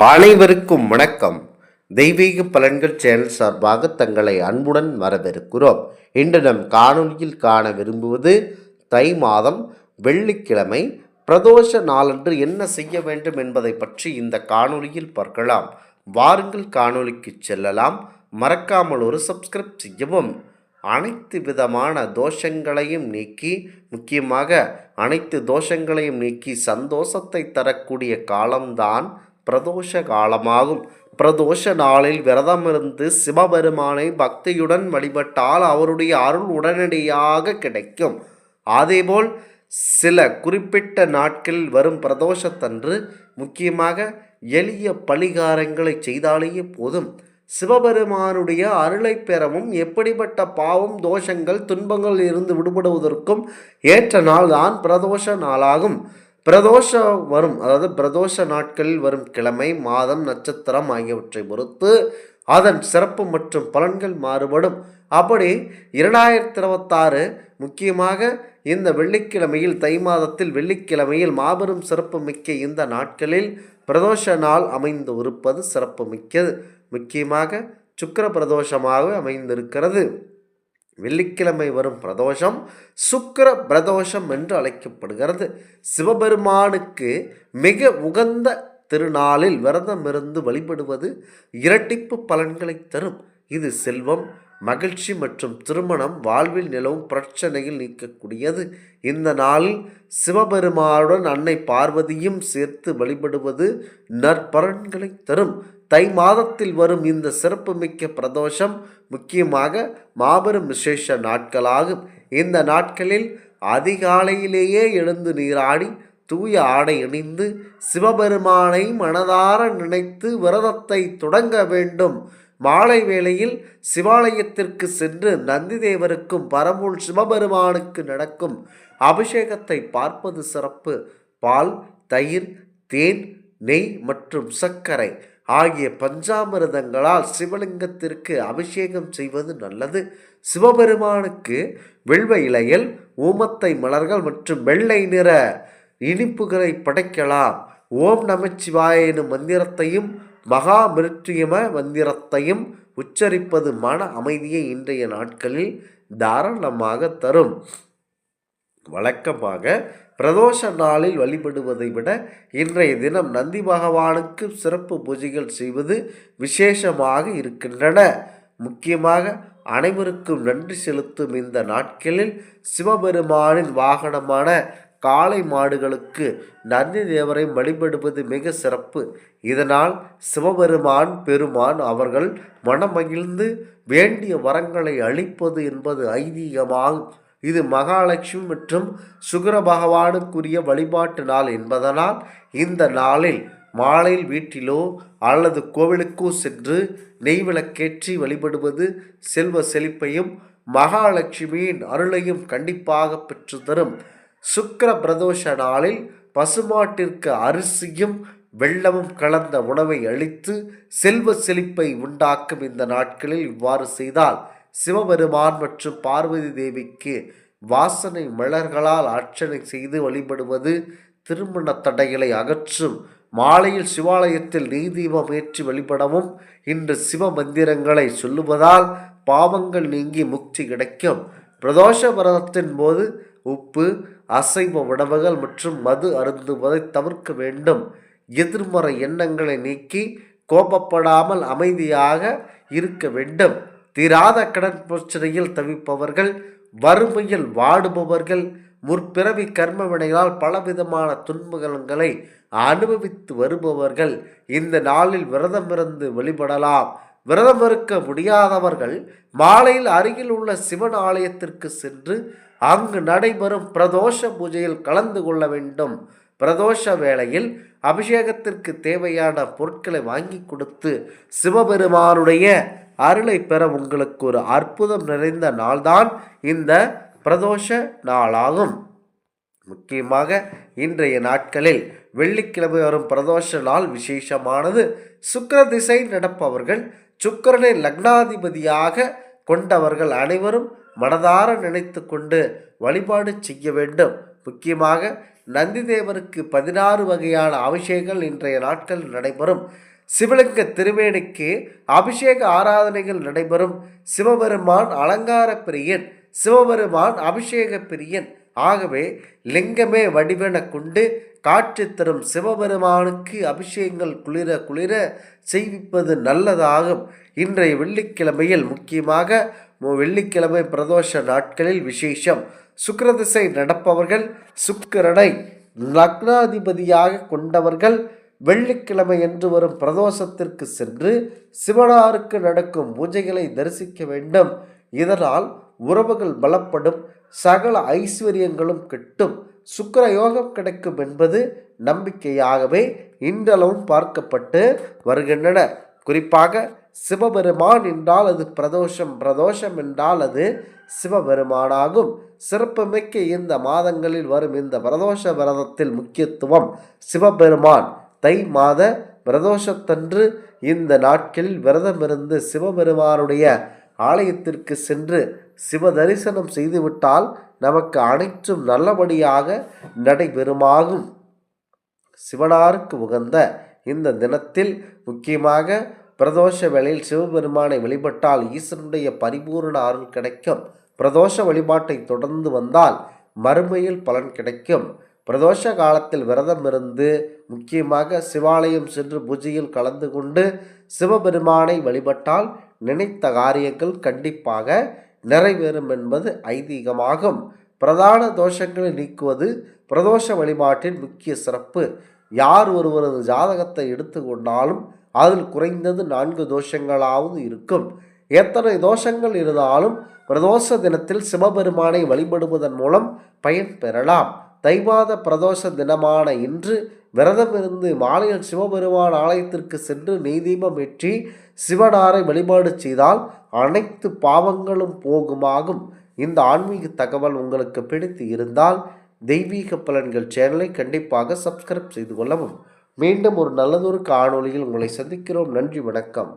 அனைவருக்கும் வணக்கம். தெய்வீக பலன்கள் சேனல் சார்பாக தங்களை அன்புடன் வரவேற்கிறோம். இன்று நம் காணொலியில் காண விரும்புவது தை மாதம் வெள்ளிக்கிழமை பிரதோஷ நாளன்று என்ன செய்ய வேண்டும் என்பதை பற்றி இந்த காணொலியில் பார்க்கலாம். வாருங்கள் காணொலிக்கு செல்லலாம். மறக்காமல் ஒரு சப்ஸ்கிரைப் செய்யவும். அனைத்து விதமான தோஷங்களையும் நீக்கி, முக்கியமாக அனைத்து தோஷங்களையும் நீக்கி சந்தோஷத்தை தரக்கூடிய காலம்தான் பிரதோஷ காலமாகும். பிரதோஷ நாளில் விரதமிருந்து சிவபெருமானை பக்தியுடன் வழிபட்டால் அவருடைய அருள் உடனடியாக கிடைக்கும். அதேபோல் சில குறிப்பிட்ட நாட்களில் வரும் பிரதோஷத்தன்று முக்கியமாக எளிய பரிகாரங்களை செய்தாலேயே போதும். சிவபெருமானுடைய அருளை பெறவும் எப்படிப்பட்ட பாவம் தோஷங்கள் துன்பங்கள் இருந்து விடுபடுவதற்கும் ஏற்ற நாள் தான் பிரதோஷ நாளாகும். பிரதோஷம் வரும், அதாவது பிரதோஷ நாட்களில் வரும் கிழமை, மாதம், நட்சத்திரம் ஆகியவற்றை பொறுத்து அதன் சிறப்பு மற்றும் பலன்கள் மாறுபடும். அப்படி 2026 முக்கியமாக இந்த வெள்ளிக்கிழமையில், தை மாதத்தில் வெள்ளிக்கிழமையில் மாபெரும் சிறப்பு மிக்க இந்த நாட்களில் பிரதோஷ நாள் அமைந்து இருப்பது சிறப்பு மிக்கது. முக்கியமாக சுக்கிர பிரதோஷமாக அமைந்திருக்கிறது. வெள்ளிக்கிழமை வரும் பிரதோஷம் சுக்கிர பிரதோஷம் என்று அழைக்கப்படுகிறது. சிவபெருமானுக்கு மிக உகந்த திருநாளில் விரதமிருந்து வழிபடுவது இரட்டிப்பு பலன்களை தரும். இது செல்வம், மகிழ்ச்சி மற்றும் திருமணம், வாழ்வில் நிலவும் பிரச்சனையில் நீக்கக்கூடியது. இந்த நாளில் சிவபெருமானுடன் அன்னை பார்வதியும் சேர்த்து வழிபடுவது நற்பலன்களை தரும். தை மாதத்தில் வரும் இந்த சிறப்புமிக்க பிரதோஷம் முக்கியமாக மாபெரும் விசேஷ நாட்களாகும். இந்த நாட்களில் அதிகாலையிலேயே எழுந்து நீராடி தூய ஆடை அணிந்து சிவபெருமானை மனதார நினைத்து விரதத்தை தொடங்க வேண்டும். மாலை வேளையில் சிவாலயத்திற்கு சென்று நந்திதேவருக்கும் பரமூல் சிவபெருமானுக்கு நடக்கும் அபிஷேகத்தை பார்ப்பது சிறப்பு. பால், தயிர், தேன், நெய் மற்றும் சர்க்கரை ஆகிய பஞ்சாமிர்தங்களால் சிவலிங்கத்திற்கு அபிஷேகம் செய்வது நல்லது. சிவபெருமானுக்கு வில்வ இலையில் ஊமத்தை மலர்கள் மற்றும் வெள்ளை நிற இனிப்புகளை படைக்கலாம். ஓம் நமச்சிவாய எனும் மந்திரத்தையும் மகா மிருத்யும மந்திரத்தையும் உச்சரிப்பது மன அமைதியை இன்றைய நாட்களில் தாராளமாக தரும். வழக்கமாக பிரதோஷ நாளில் வழிபடுவதை விட இன்றைய தினம் நந்தி பகவானுக்கு சிறப்பு பூஜைகள் செய்வது விசேஷமாக இருக்கின்றன. முக்கியமாக அனைவருக்கும் நன்றி செலுத்தும் இந்த நாட்களில் சிவபெருமானின் வாகனமான காளை மாடுகளுக்கு நந்தி தேவரை வழிபடுவது மிக சிறப்பு. இதனால் சிவபெருமான் பெருமான் அவர்கள் மனமகிழ்ந்து வேண்டிய வரங்களை அளிப்பது என்பது ஐதீகமாகும். இது மகாலட்சுமி மற்றும் சுக்கிர பகவானுக்குரிய வழிபாட்டு நாள் என்பதனால் இந்த நாளில் மாலையில் வீட்டிலோ அல்லது கோவிலுக்கோ சென்று நெய் விளக்கேற்றி வழிபடுவது செல்வ செழிப்பையும் மகாலட்சுமியின் அருளையும் கண்டிப்பாக பெற்று தரும். சுக்கிர பிரதோஷ நாளில் பசுமாட்டிற்கு அரிசியும் வெள்ளமும் கலந்த உணவை அளித்து செல்வ செழிப்பை உண்டாக்கும். இந்த நாட்களில் இவ்வாறு செய்தால் சிவபெருமான் மற்றும் பார்வதி தேவிக்கு வாசனை மலர்களால் அர்ச்சனை செய்து வழிபடுவது திருமண தடைகளை அகற்றும். மாலையில் சிவாலயத்தில் நெய் தீபம் ஏற்றி வழிபடவும் இன்று சிவ மந்திரங்களை சொல்லுவதால் பாவங்கள் நீங்கி முக்தி கிடைக்கும். பிரதோஷ விரதத்தின் போது உப்பு, அசைவ உணவுகள் மற்றும் மது அருந்துவதை தவிர்க்க வேண்டும். எதிர்மறை எண்ணங்களை நீக்கி கோபப்படாமல் அமைதியாக இருக்க வேண்டும். தீராத கடன் பிரச்சனையில் தவிப்பவர்கள், வறுமையில் வாடுபவர்கள், முற்பிறவி கர்ம வினைகளால் பலவிதமான துன்பங்களை அனுபவித்து வருபவர்கள் இந்த நாளில் விரதமிருந்து வழிபடலாம். விரதம் இருக்க முடியாதவர்கள் மாலையில் அருகில் உள்ள சிவன் ஆலயத்திற்கு சென்று அங்கு நடைபெறும் பிரதோஷ பூஜையில் கலந்து கொள்ள வேண்டும். பிரதோஷ வேளையில் அபிஷேகத்திற்கு தேவையான பொருட்களை வாங்கி கொடுத்து சிவபெருமானுடைய அருளை பெற உங்களுக்கு ஒரு அற்புதம் நிறைந்த நாள்தான் இந்த பிரதோஷ நாளாகும். முக்கியமாக இன்றைய நாட்களில் வெள்ளிக்கிழமை வரும் பிரதோஷ நாள் விசேஷமானது. சுக்கிர திசை நடப்பவர்கள், சுக்கிரனை லக்னாதிபதியாக கொண்டவர்கள் அனைவரும் மனதார நினைத்து கொண்டு வழிபாடு செய்ய வேண்டும். முக்கியமாக நந்திதேவருக்கு 16 வகையான அபிஷேகங்கள் இன்றைய நாட்கள் நடைபெறும். சிவலிங்க திருமேனிக்கு அபிஷேக ஆராதனைகள் நடைபெறும். சிவபெருமான் அலங்கார பிரியன், சிவபெருமான் அபிஷேக பிரியன். ஆகவே லிங்கமே வடிவென கொண்டு காட்சி தரும் சிவபெருமானுக்கு அபிஷேகங்கள் குளிர குளிர செய்விப்பது நல்லதாகும். இன்றைய வெள்ளிக்கிழமையில் முக்கியமாக வெள்ளிக்கிழமை பிரதோஷ நாட்களில் விசேஷம். சுக்கிரதிசை நடப்பவர்கள், சுக்கிரனை லக்னாதிபதியாக கொண்டவர்கள் வெள்ளிக்கிழமை என்று வரும் பிரதோஷத்திற்கு சென்று சிவனாருக்கு நடக்கும் பூஜைகளை தரிசிக்க வேண்டும். இதனால் உறவுகள் பலப்படும், சகல ஐஸ்வர்யங்களும் கிட்டும், சுக்கிர யோகம் கிடைக்கும் என்பது நம்பிக்கையாகவே இன்றளவும் பார்க்கப்பட்டு வருகின்றன. குறிப்பாக சிவபெருமான் என்றால் அது பிரதோஷம், பிரதோஷம் என்றால் அது சிவபெருமானாகும். சிறப்புமிக்க இந்த மாதங்களில் வரும் இந்த பிரதோஷ விரதத்தில் முக்கியத்துவம் சிவபெருமான். தை மாத பிரதோஷத்தன்று இந்த நாட்களில் விரதமிருந்து சிவபெருமானுடைய ஆலயத்திற்கு சென்று சிவ தரிசனம் செய்துவிட்டால் நமக்கு அனைத்தும் நல்லபடியாக நடைபெறுமாகும். சிவனாருக்கு உகந்த இந்த தினத்தில் முக்கியமாக பிரதோஷ வேளையில் சிவபெருமானை வழிபட்டால் ஈசனுடைய பரிபூர்ண அருள் கிடைக்கும். பிரதோஷ வழிபாட்டை தொடர்ந்து வந்தால் மறுமையில் பலன் கிடைக்கும். பிரதோஷ காலத்தில் விரதம் இருந்து முக்கியமாக சிவாலயம் சென்று பூஜையில் கலந்து கொண்டு சிவபெருமானை வழிபட்டால் நினைத்த காரியங்கள் கண்டிப்பாக நிறைவேறும் என்பது ஐதீகமாகும். பிரதான தோஷங்களை நீக்குவது பிரதோஷ வழிபாட்டின் முக்கிய சிறப்பு. யார் ஒருவரது ஜாதகத்தை எடுத்துக்கொண்டாலும் அதில் குறைந்தது 4 தோஷங்களாவது இருக்கும். எத்தனை தோஷங்கள் இருந்தாலும் பிரதோஷ தினத்தில் சிவபெருமானை வழிபடுவதன் மூலம் பயன் பெறலாம். தை மாத பிரதோஷ தினமான இன்று விரதமிருந்து மாலையில் சிவபெருமான் ஆலயத்திற்கு சென்று நெய் தீபம் ஏற்றி சிவனாரை வழிபாடு செய்தால் அனைத்து பாவங்களும் போகுமாகும். இந்த ஆன்மீக தகவல் உங்களுக்கு பிடித்து இருந்தால் தெய்வீக பலன்கள் சேனலை கண்டிப்பாக சப்ஸ்கிரைப் செய்து கொள்ளவும். மீண்டும் ஒரு நல்லதொரு காணொளியில் உங்களை சந்திக்கிறோம். நன்றி, வணக்கம்.